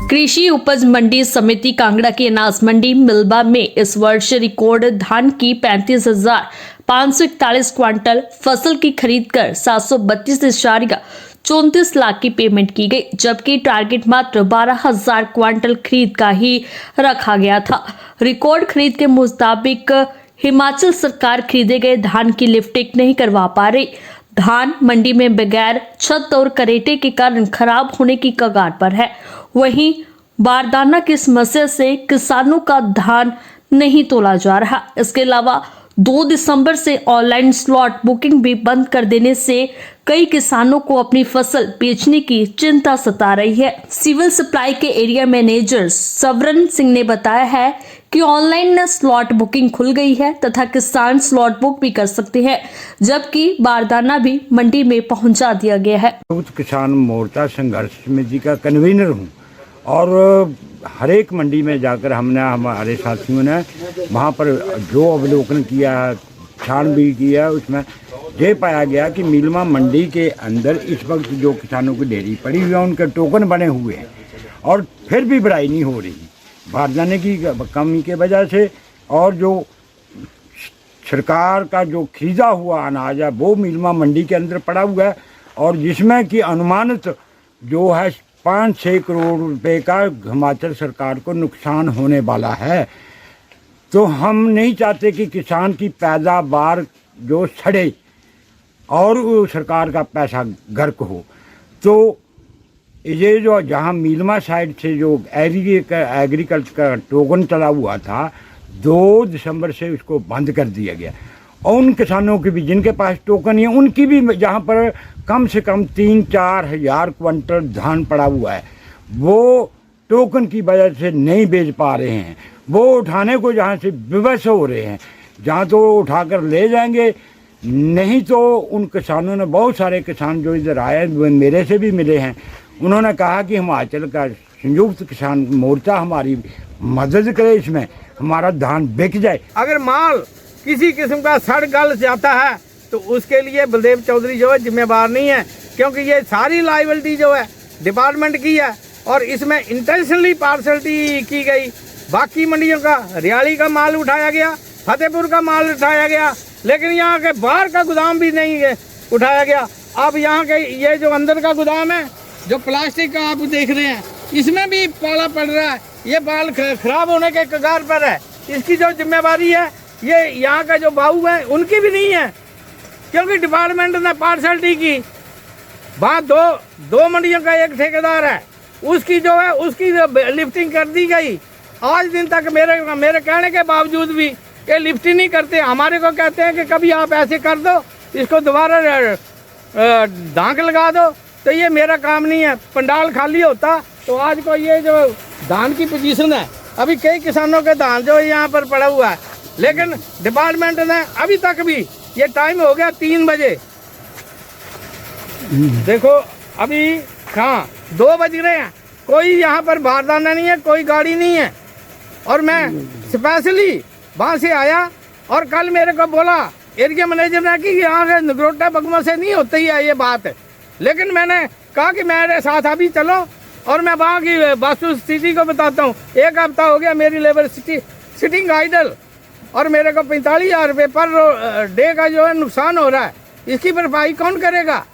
कृषि उपज मंडी समिति कांगड़ा की अनाज मंडी मिल्बा में इस वर्ष रिकॉर्ड धान की 35,541 क्विंटल फसल की खरीद कर 732.34 लाख की पेमेंट की गई, जबकि टारगेट मात्र 12,000 क्विंटल खरीद का ही रखा गया था। रिकॉर्ड खरीद के मुताबिक हिमाचल सरकार खरीदे गए धान की लिफ्टिंग नहीं करवा पा रही। धान मंडी में बगैर छत और करेटे के कारण खराब होने की कगार पर है। वहीं बारदाना की समस्या से किसानों का धान नहीं तोला जा रहा। इसके अलावा 2 दिसंबर से ऑनलाइन स्लॉट बुकिंग भी बंद कर देने से कई किसानों को अपनी फसल बेचने की चिंता सता रही है। सिविल सप्लाई के एरिया मैनेजर सवरन सिंह ने बताया है कि ऑनलाइन स्लॉट बुकिंग खुल गई है तथा किसान स्लॉट बुक भी कर सकते हैं, जबकि बारदाना भी मंडी में पहुंचा दिया गया है। किसान मोर्चा संघर्ष समिति का कन्वीनर हूँ और हर एक मंडी में जाकर हमने हमारे साथियों ने वहाँ पर जो अवलोकन किया, छानबीन किया, उसमें ये पाया गया कि मिल्बा मंडी के अंदर इस वक्त जो किसानों की ढेरी पड़ी हुई है उनके टोकन बने हुए हैं और फिर भी बढ़ाई नहीं हो रही बारदाने की कमी के वजह से। और जो सरकार का जो खरीदा हुआ अनाज है वो मिल्बा मंडी के अंदर पड़ा हुआ है और जिसमें कि अनुमानित जो है 5-6 करोड़ रुपए का हिमाचल सरकार को नुकसान होने वाला है। तो हम नहीं चाहते कि किसान की पैदावार जो सड़े और सरकार का पैसा गर्क हो। तो ये जो जहाँ मिल्बा साइड से जो एग्रीकल्चर का टोकन चला हुआ था 2 दिसंबर से उसको बंद कर दिया गया और उन किसानों की भी जिनके पास टोकन है उनकी भी जहाँ पर कम से कम 3-4 हज़ार क्विंटल धान पड़ा हुआ है वो टोकन की वजह से नहीं बेच पा रहे हैं। वो उठाने को जहाँ से विवश हो रहे हैं, जहाँ तो उठाकर ले जाएंगे, नहीं तो उन किसानों ने बहुत सारे किसान जो इधर आए वो मेरे से भी मिले हैं, उन्होंने कहा कि हिमाचल का संयुक्त किसान मोर्चा हमारी मदद करे, इसमें हमारा धान बिक जाए। अगर माल किसी किस्म का सड़ गल जाता है तो उसके लिए बलदेव चौधरी जो है जिम्मेवार नहीं है, क्योंकि ये सारी लाइबिलिटी जो है डिपार्टमेंट की है और इसमें इंटेंशनली पार्शलिटी की गई। बाकी मंडियों का रियाली का माल उठाया गया, फतेहपुर का माल उठाया गया, लेकिन यहाँ के बाहर का गोदाम भी नहीं उठाया गया। अब यहाँ के ये जो अंदर का गोदाम है जो प्लास्टिक का आप देख रहे हैं इसमें भी पाला पड़ रहा है, ये बाल खराब होने के कगार पर है। इसकी जो जिम्मेवारी है ये यहाँ का जो बाबू है उनकी भी नहीं है, क्योंकि डिपार्टमेंट ने पार्शलिटी की। वहाँ दो मंडियों का एक ठेकेदार है, उसकी जो है उसकी लिफ्टिंग कर दी गई। आज दिन तक मेरे कहने के बावजूद भी ये लिफ्टिंग नहीं करते। हमारे को कहते हैं कि कभी आप ऐसे कर दो, इसको दोबारा धांक लगा दो, तो ये मेरा काम नहीं है। पंडाल खाली होता तो आज को ये जो धान की पोजीशन है, अभी कई किसानों के धान जो यहाँ पर पड़ा हुआ है, लेकिन डिपार्टमेंट ने अभी तक भी ये टाइम हो गया 3 बजे, देखो अभी कहाँ 2 बज रहे हैं, कोई यहाँ पर बारदाना नहीं है, कोई गाड़ी नहीं है। और मैं स्पेशली वहाँ से आया और कल मेरे को बोला एरिया मैनेजर ने कि यहाँ से नगरोटा बगमा से नहीं होती है ये बात, लेकिन मैंने कहा कि मेरे साथ अभी चलो और मैं वहाँ की वास्तु स्थिति को बताता हूँ। 1 हफ्ता हो गया मेरी लेबर सिटिंग आइडल और मेरे को 45,000 रुपये पर डे का जो है नुकसान हो रहा है, इसकी भरपाई कौन करेगा?